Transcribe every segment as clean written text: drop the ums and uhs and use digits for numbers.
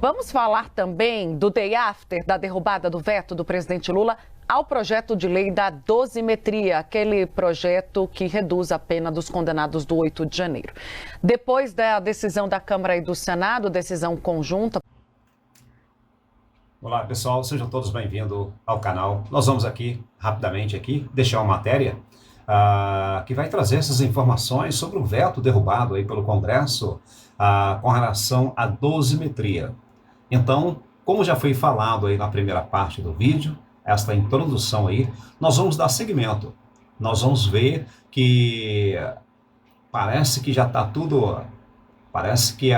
Vamos falar também do day after da derrubada do veto do presidente Lula ao projeto de lei da dosimetria, aquele projeto que reduz a pena dos condenados do 8 de janeiro. Depois da decisão da Câmara e do Senado, decisão conjunta. Olá pessoal, sejam todos bem-vindos ao canal. Nós vamos aqui, rapidamente deixar uma matéria que vai trazer essas informações sobre o veto derrubado aí pelo Congresso com relação à dosimetria. Então, como já foi falado aí na primeira parte do vídeo, esta introdução aí, nós vamos dar seguimento. Nós vamos ver que parece que já está tudo, parece que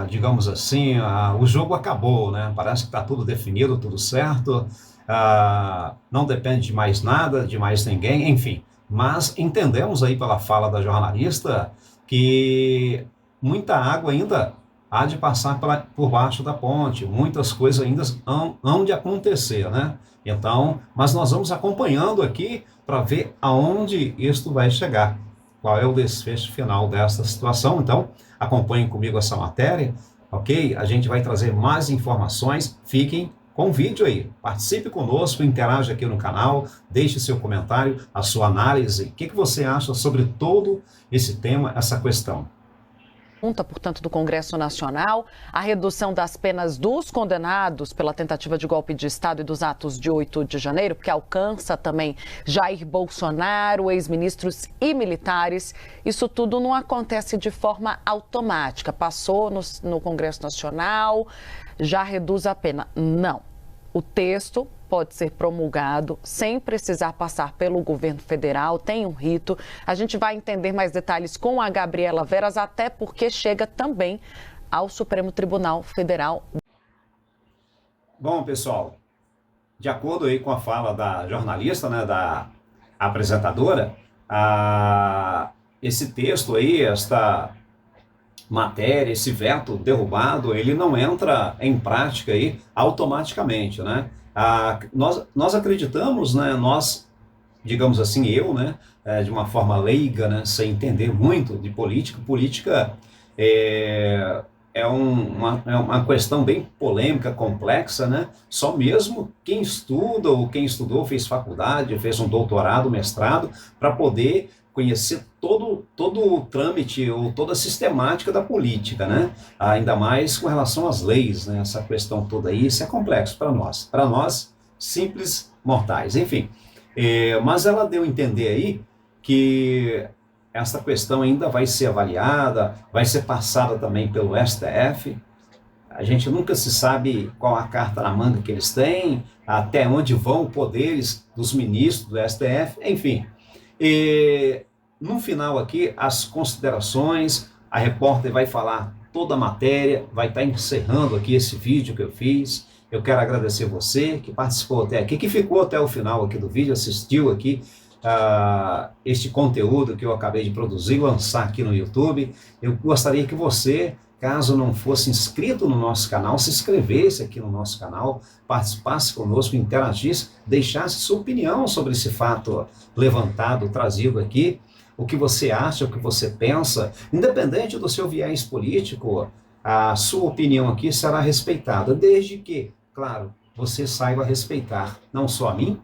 digamos assim, o jogo acabou, né? Parece que está tudo definido, tudo certo, não depende de mais nada, de mais ninguém, enfim. Mas entendemos aí pela fala da jornalista que muita água ainda há de passar por baixo da ponte, muitas coisas ainda hão de acontecer, né? Então, mas nós vamos acompanhando aqui para ver aonde isto vai chegar, qual é o desfecho final dessa situação. Então, acompanhem comigo essa matéria, ok? A gente vai trazer mais informações, fiquem com o vídeo aí, participe conosco, interaja aqui no canal, deixe seu comentário, a sua análise, o que você acha sobre todo esse tema, essa questão. Portanto, do Congresso Nacional, a redução das penas dos condenados pela tentativa de golpe de Estado e dos atos de 8 de janeiro, porque alcança também Jair Bolsonaro, ex-ministros e militares. Isso tudo não acontece de forma automática. Passou no Congresso Nacional, já reduz a pena. Não. O texto pode ser promulgado sem precisar passar pelo governo federal, tem um rito. A gente vai entender mais detalhes com a Gabriela Veras, até porque chega também ao Supremo Tribunal Federal. Bom, pessoal, de acordo aí com a fala da jornalista, né, da apresentadora, esse texto aí, esta matéria, esse veto derrubado, ele não entra em prática aí automaticamente, né? Nós acreditamos, né, nós, digamos assim, eu, né, de uma forma leiga, né, sem entender muito de política é uma questão bem polêmica, complexa, né? Só mesmo quem estuda ou quem estudou, fez faculdade, fez um doutorado, mestrado, para poder conhecer todo o trâmite ou toda a sistemática da política, né? Ainda mais com relação às leis, né? Essa questão toda aí, isso é complexo para nós simples mortais, enfim. Mas ela deu a entender aí que essa questão ainda vai ser avaliada, vai ser passada também pelo STF. A gente nunca se sabe qual a carta na manga que eles têm, até onde vão os poderes dos ministros do STF, enfim. No final aqui, as considerações, a repórter vai falar toda a matéria, vai estar encerrando aqui esse vídeo que eu fiz. Eu quero agradecer você que participou até aqui, que ficou até o final aqui do vídeo, assistiu aqui este conteúdo que eu acabei de produzir, lançar aqui no YouTube. Eu gostaria que você, caso não fosse inscrito no nosso canal, se inscrevesse aqui no nosso canal, participasse conosco, interagisse, deixasse sua opinião sobre esse fato levantado, trazido aqui, o que você acha, o que você pensa, independente do seu viés político, a sua opinião aqui será respeitada, desde que, claro, você saiba respeitar não só a mim,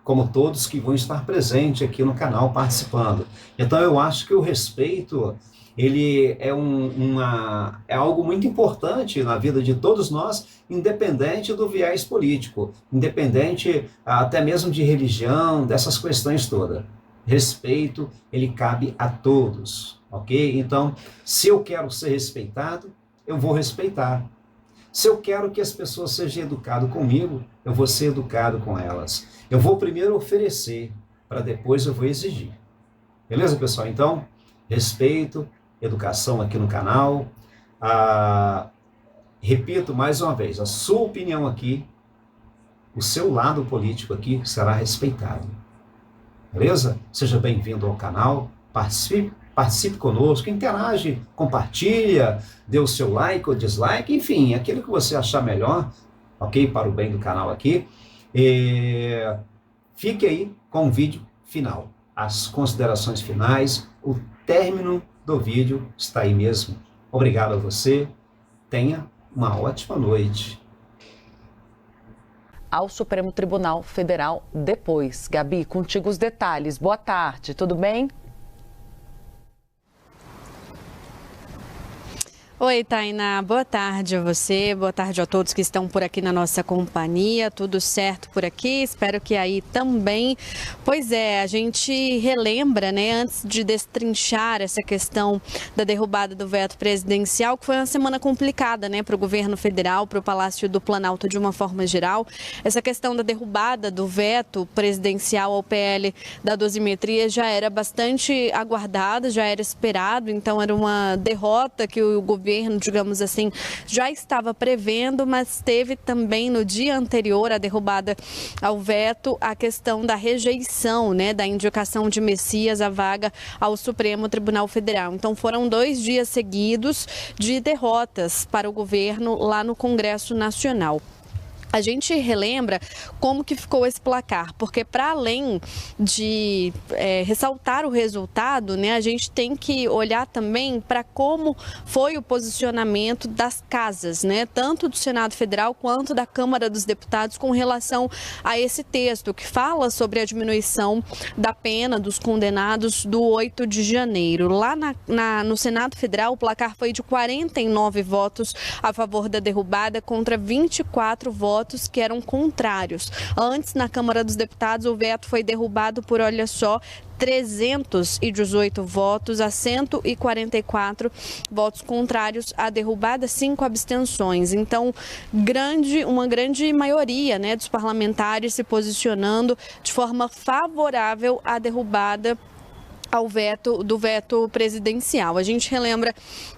como todos que vão estar presentes aqui no canal participando. Então eu acho que o respeito, ele é algo muito importante na vida de todos nós, independente do viés político, independente até mesmo de religião, dessas questões todas. Respeito, ele cabe a todos, ok? Então, se eu quero ser respeitado, eu vou respeitar. Se eu quero que as pessoas sejam educadas comigo, eu vou ser educado com elas. Eu vou primeiro oferecer, para depois eu vou exigir. Beleza, pessoal? Então, respeito, educação aqui no canal. Repito mais uma vez, a sua opinião aqui, o seu lado político aqui será respeitado. Beleza? Seja bem-vindo ao canal, participe conosco, interage, compartilha, dê o seu like ou dislike, enfim, aquilo que você achar melhor, ok? Para o bem do canal aqui. Fique aí com o vídeo final, as considerações finais, o término do vídeo está aí mesmo. Obrigado a você, Tenha uma ótima noite. Ao Supremo Tribunal Federal depois. Gabi, contigo os detalhes. Boa tarde, tudo bem? Oi, Tainá, boa tarde a você, boa tarde a todos que estão por aqui na nossa companhia, tudo certo por aqui, espero que aí também. Pois é, a gente relembra, né, antes de destrinchar essa questão da derrubada do veto presidencial, que foi uma semana complicada, né, para o governo federal, para o Palácio do Planalto de uma forma geral. Essa questão da derrubada do veto presidencial ao PL da dosimetria já era bastante aguardada, já era esperado, então era uma derrota que o governo, digamos assim, já estava prevendo, mas teve também no dia anterior à derrubada ao veto a questão da rejeição, né, da indicação de Messias à vaga ao Supremo Tribunal Federal. Então foram 2 dias seguidos de derrotas para o governo lá no Congresso Nacional. A gente relembra como que ficou esse placar, porque para além de ressaltar o resultado, né, a gente tem que olhar também para como foi o posicionamento das casas, né, tanto do Senado Federal quanto da Câmara dos Deputados com relação a esse texto que fala sobre a diminuição da pena dos condenados do 8 de janeiro. Lá no Senado Federal, o placar foi de 49 votos a favor da derrubada contra 24 votos que eram contrários. Antes, na Câmara dos Deputados, o veto foi derrubado por, olha só, 318 votos a 144 votos contrários à derrubada, 5 abstenções. Então, uma grande maioria, né, dos parlamentares se posicionando de forma favorável à derrubada do veto presidencial. A gente relembra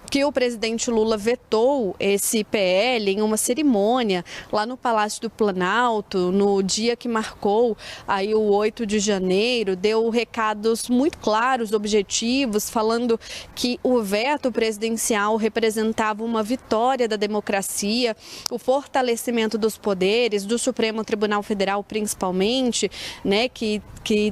que o presidente Lula vetou esse PL em uma cerimônia lá no Palácio do Planalto, no dia que marcou aí o 8 de janeiro, deu recados muito claros, objetivos, falando que o veto presidencial representava uma vitória da democracia, o fortalecimento dos poderes, do Supremo Tribunal Federal principalmente, né, que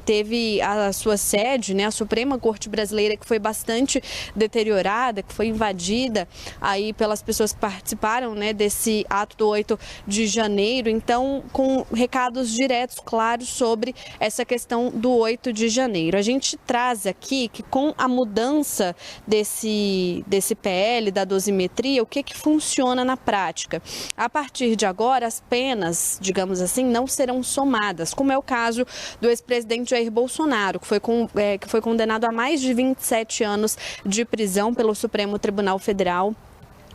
teve a sua sede, né, a Suprema Corte Brasileira, que foi bastante deteriorada, que foi invadida aí pelas pessoas que participaram, né, desse ato do 8 de janeiro. Então, com recados diretos, claros, sobre essa questão do 8 de janeiro. A gente traz aqui que com a mudança desse PL, da dosimetria, o que funciona na prática? A partir de agora, as penas, digamos assim, não serão somadas, como é o caso do ex-presidente Jair Bolsonaro, que foi condenado a mais de 27 anos de prisão pelo Supremo Tribunal Federal.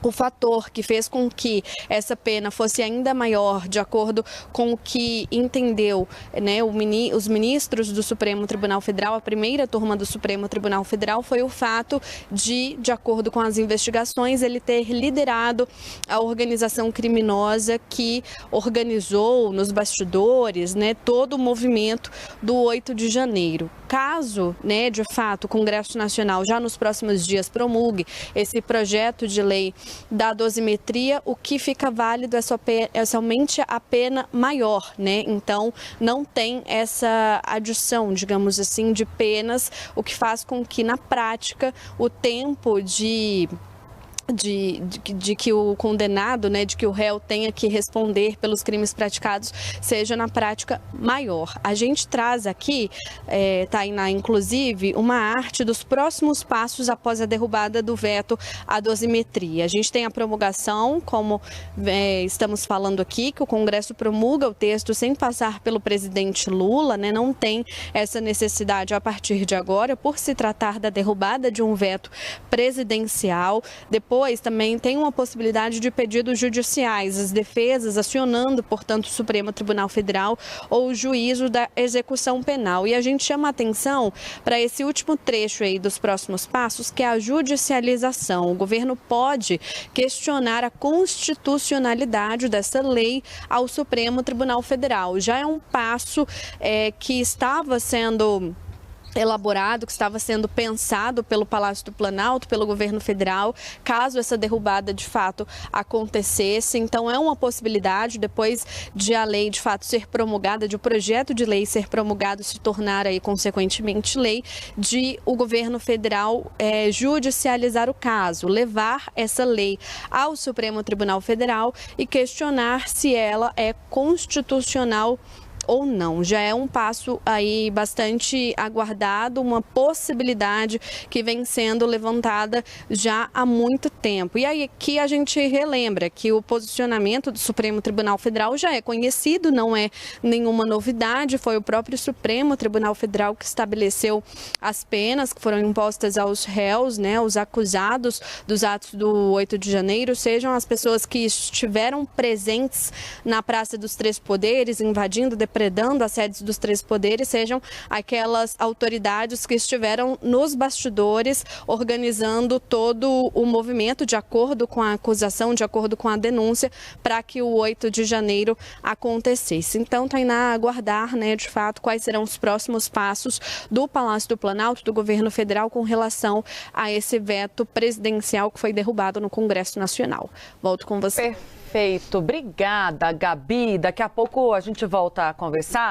O fator que fez com que essa pena fosse ainda maior, de acordo com o que entendeu, né, os ministros do Supremo Tribunal Federal, a primeira turma do Supremo Tribunal Federal, foi o fato de acordo com as investigações, ele ter liderado a organização criminosa que organizou nos bastidores, né, todo o movimento do 8 de janeiro. Caso, né, de fato, o Congresso Nacional já nos próximos dias promulgue esse projeto de lei da dosimetria, o que fica válido é somente a pena maior, né? Então, não tem essa adição, digamos assim, de penas, o que faz com que, na prática, o tempo de que o condenado, né, de que o réu tenha que responder pelos crimes praticados, seja na prática maior. A gente traz aqui, Tainá, inclusive, uma arte dos próximos passos após a derrubada do veto à dosimetria. A gente tem a promulgação, como estamos falando aqui, que o Congresso promulga o texto sem passar pelo presidente Lula, né, não tem essa necessidade a partir de agora, por se tratar da derrubada de um veto presidencial. Depois também tem uma possibilidade de pedidos judiciais, as defesas acionando, portanto, o Supremo Tribunal Federal ou o juízo da execução penal. E a gente chama a atenção para esse último trecho aí dos próximos passos, que é a judicialização. O governo pode questionar a constitucionalidade dessa lei ao Supremo Tribunal Federal. Já é um passo que estava sendo elaborado, que estava sendo pensado pelo Palácio do Planalto, pelo governo federal, caso essa derrubada de fato acontecesse. Então é uma possibilidade, depois de a lei de fato ser promulgada, de o projeto de lei ser promulgado, se tornar aí consequentemente lei, de o governo federal judicializar o caso, levar essa lei ao Supremo Tribunal Federal e questionar se ela é constitucional ou não. Já é um passo aí bastante aguardado, uma possibilidade que vem sendo levantada já há muito tempo. E aí aqui a gente relembra que o posicionamento do Supremo Tribunal Federal já é conhecido, não é nenhuma novidade, foi o próprio Supremo Tribunal Federal que estabeleceu as penas que foram impostas aos réus, né, os acusados dos atos do 8 de janeiro, sejam as pessoas que estiveram presentes na Praça dos Três Poderes, invadindo, depredando as sedes dos três poderes, sejam aquelas autoridades que estiveram nos bastidores organizando todo o movimento de acordo com a acusação, de acordo com a denúncia, para que o 8 de janeiro acontecesse. Então, Tainá, aguardar, né, de fato, quais serão os próximos passos do Palácio do Planalto, do governo federal, com relação a esse veto presidencial que foi derrubado no Congresso Nacional. Volto com você. Perfeito. Obrigada, Gabi. Daqui a pouco a gente volta a conversar.